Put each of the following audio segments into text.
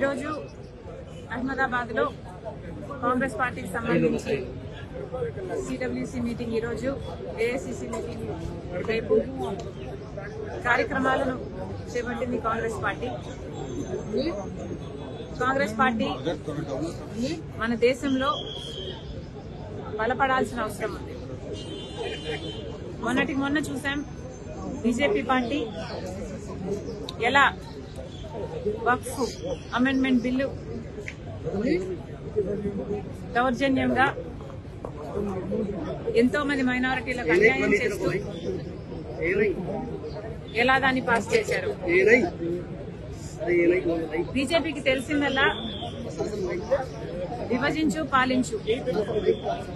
ఈరోజు అహ్మదాబాద్లో కాంగ్రెస్ పార్టీకి సంబంధించి సిడబ్ల్యూసీ మీటింగ్, ఈరోజు ఏఐసిసి మీటింగ్, రేపు కార్యక్రమాలను చేపట్టింది కాంగ్రెస్ పార్టీ. కాంగ్రెస్ పార్టీ మన దేశంలో బలపడాల్సిన అవసరం ఉంది. మొన్నటికి మొన్న చూసాం బీజేపీ పార్టీ ఎలా వక్ఫ్ అమెండ్మెంట్ బిల్లు దౌర్జన్యంగా ఎంతో మంది మైనారిటీలకు అన్యాయం చేస్తూ ఎలా దాన్ని పాస్ చేశారు. బీజేపీకి తెలిసిందల్లా విభజించు పాలించు,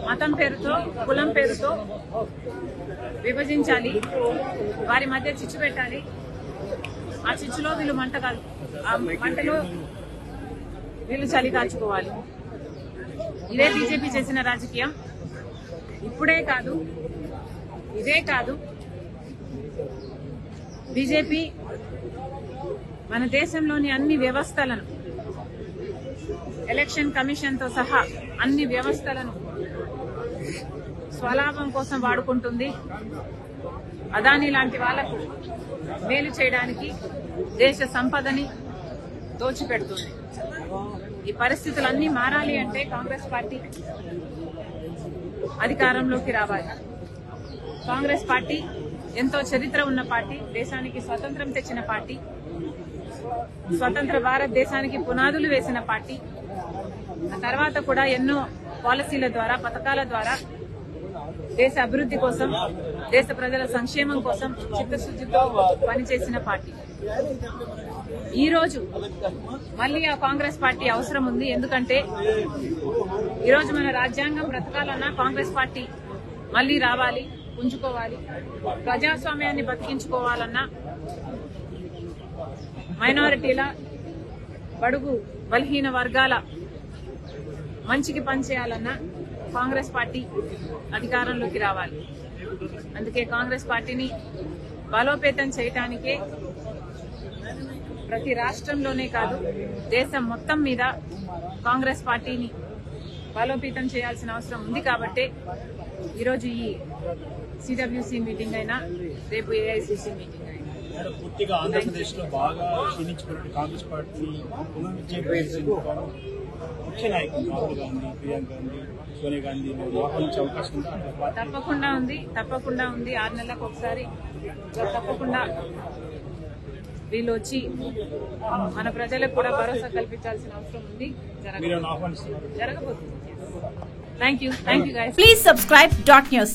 మతం పేరుతో కులం పేరుతో విభజించాలి, వారి మధ్య చిచ్చు పెట్టాలి, ఆ చిచ్చులో వీళ్ళు మంటలో వీళ్ళు చలి కాచుకోవాలి. ఇదే బీజేపీ చేసిన రాజకీయం. ఇప్పుడే కాదు, ఇదే కాదు, బీజేపీ మన దేశంలోని అన్ని వ్యవస్థలను, ఎలక్షన్ కమిషన్ తో సహా అన్ని వ్యవస్థలను స్వలాభం కోసం వాడుకుంటుంది. అదానీ లాంటి వాళ్లకు మేలు చేయడానికి దేశ సంపదని దోచిపెడుతుంది. ఈ పరిస్థితులన్నీ మారాలి అంటే కాంగ్రెస్ పార్టీ అధికారంలోకి రావాలి. కాంగ్రెస్ పార్టీ ఎంతో చరిత్ర ఉన్న పార్టీ, దేశానికి స్వతంత్రం తెచ్చిన పార్టీ, స్వతంత్ర భారతదేశానికి పునాదులు వేసిన పార్టీ. ఆ తర్వాత కూడా ఎన్నో పాలసీల ద్వారా, పథకాల ద్వారా దేశ అభివృద్ధి కోసం, దేశ ప్రజల సంక్షేమం కోసం చిత్తశుద్ధితో పనిచేసిన పార్టీ. ఈ రోజు మళ్లీ ఆ కాంగ్రెస్ పార్టీ అవసరం ఉంది. ఎందుకంటే ఈరోజు మన రాజ్యాంగం బ్రతకాలన్నా కాంగ్రెస్ పార్టీ మళ్లీ రావాలి, పుంజుకోవాలి. ప్రజాస్వామ్యాన్ని బతికించుకోవాలన్నా, మైనారిటీల, బడుగు బలహీన వర్గాల మంచికి పనిచేయాలన్నా కాంగ్రెస్ పార్టీ అధికారంలోకి రావాలి. అందుకే కాంగ్రెస్ పార్టీని బలోపేతం చేయడానికే ప్రతి రాష్ట్రంలోనే కాదు, దేశం మొత్తం మీద కాంగ్రెస్ పార్టీని బలోపేతం చేయాల్సిన అవసరం ఉంది. కాబట్టే ఈరోజు ఈ సిడబ్ల్యూసీ మీటింగ్ అయినా, రేపు ఏఐసిసి మీటింగ్ అయినా పూర్తిగా ఆంధ్రప్రదేశ్ లో బాగా క్షీణించినటువంటి కాంగ్రెస్ పార్టీ పునరుజ్జీవం ముఖ్య నాయకులు రాహుల్ గాంధీ, ప్రియాంక గాంధీ, సోనియా గాంధీ ఆహ్వానించే అవకాశం ఉంది. తప్పకుండా ఉంది, తప్పకుండా ఉంది. 6 నెలలకు ఒకసారి తప్పకుండా వీళ్ళు వచ్చి మన ప్రజలకు కూడా భరోసా కల్పించాల్సిన అవసరం ఉంది. జరగబోతుంది. Thank you guys. Please subscribe .news.